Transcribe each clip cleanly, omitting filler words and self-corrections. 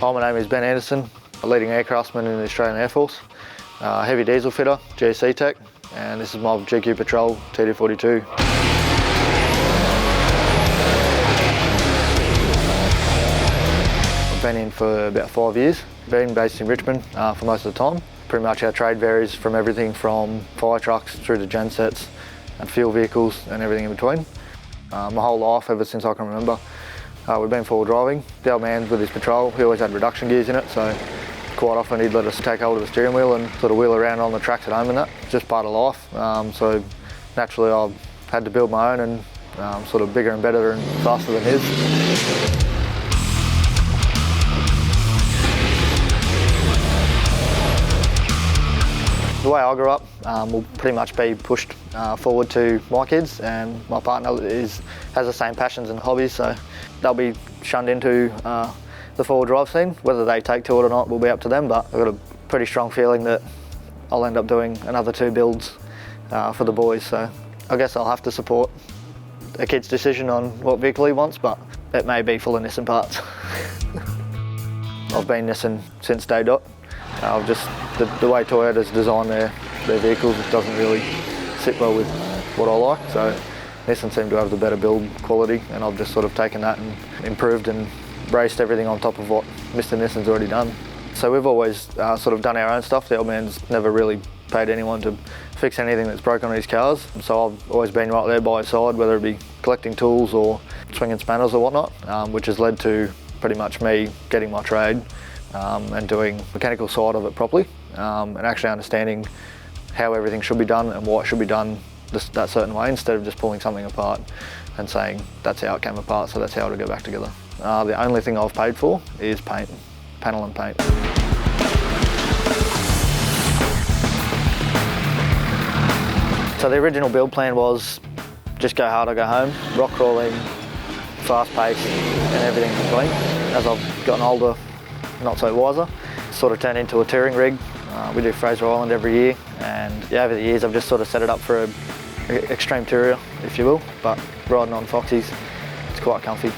Hi, my name is Ben Anderson, a leading aircraftsman in the Australian Air Force, heavy diesel fitter, GC Tech, and this is my GQ Patrol TD42. I've been in for about 5 years, been based in Richmond for most of the time. Pretty much our trade varies from everything from fire trucks through to gensets and fuel vehicles and everything in between. My whole life, ever since I can remember, we've been forward driving. The old man with his patrol, he always had reduction gears in it, so quite often he'd let us take hold of the steering wheel and sort of wheel around on the tracks at home and that. It's just part of life. So naturally I've had to build my own and sort of bigger and better and faster than his. The way I grew up will pretty much be pushed forward to my kids, and my partner has the same passions and hobbies, so they'll be shunned into the forward drive scene. Whether they take to it or not will be up to them, but I've got a pretty strong feeling that I'll end up doing another 2 builds for the boys, so I guess I'll have to support a kid's decision on what vehicle he wants, but it may be full of Nissan parts. I've been Nissan since day dot. The way Toyota's design their vehicles, it doesn't really sit well with what I like, so Nissan seem to have the better build quality, and I've just sort of taken that and improved and braced everything on top of what Mr. Nissan's already done. So we've always sort of done our own stuff. The old man's never really paid anyone to fix anything that's broken on his cars, so I've always been right there by his side, whether it be collecting tools or swinging spanners or whatnot, which has led to pretty much me getting my trade and doing the mechanical side of it properly, and actually understanding how everything should be done and why it should be done that certain way, instead of just pulling something apart and saying that's how it came apart, so that's how it'll go back together. The only thing I've paid for is paint, panel and paint. So the original build plan was just go hard or go home, rock crawling, fast pace and everything in between. As I've gotten older, not so wiser, sort of turned into a touring rig. We do Fraser Island every year, and yeah, over the years I've just sort of set it up for an extreme tourer, if you will, but riding on Foxies, it's quite comfy.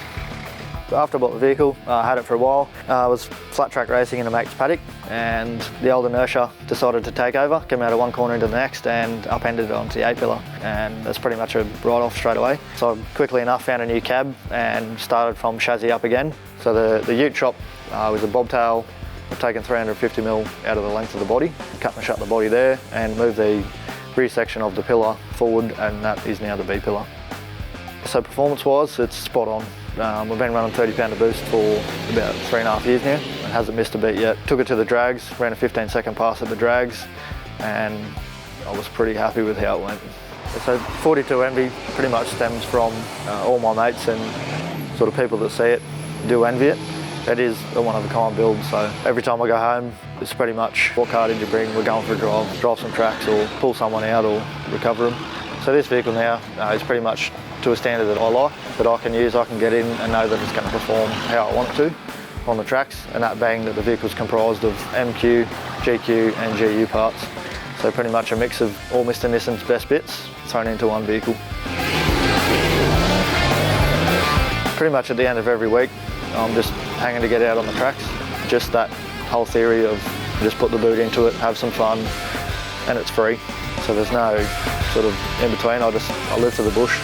After I bought the vehicle, I had it for a while. I was flat track racing in a mate's paddock, and the old inertia decided to take over, came out of one corner into the next and upended it onto the A-pillar, and that's pretty much a write-off straight away. So I quickly enough found a new cab and started from chassis up again. So the ute chop was a bobtail. I've taken 350mm out of the length of the body, cut and shut the body there and moved the rear section of the pillar forward, and that is now the B-pillar. So performance-wise, it's spot on. We've been running 30 pounder boost for about 3.5 years now. It hasn't missed a beat yet. Took it to the drags, ran a 15-second pass at the drags, and I was pretty happy with how it went. So 42 envy pretty much stems from all my mates and sort of people that see it do envy it. It is a one-of-a-kind build, so every time I go home, it's pretty much what car did you bring, we're going for a drive some tracks or pull someone out or recover them. So this vehicle now is pretty much to a standard that I like, that I can use, I can get in and know that it's going to perform how I want it to on the tracks, and that being that the vehicle's comprised of MQ, GQ and GU parts. So pretty much a mix of all Mr. Nissan's best bits thrown into one vehicle. Pretty much at the end of every week, I'm just hanging to get out on the tracks. Just that whole theory of just put the boot into it, have some fun, and it's free. So there's no sort of in between. I live for the bush.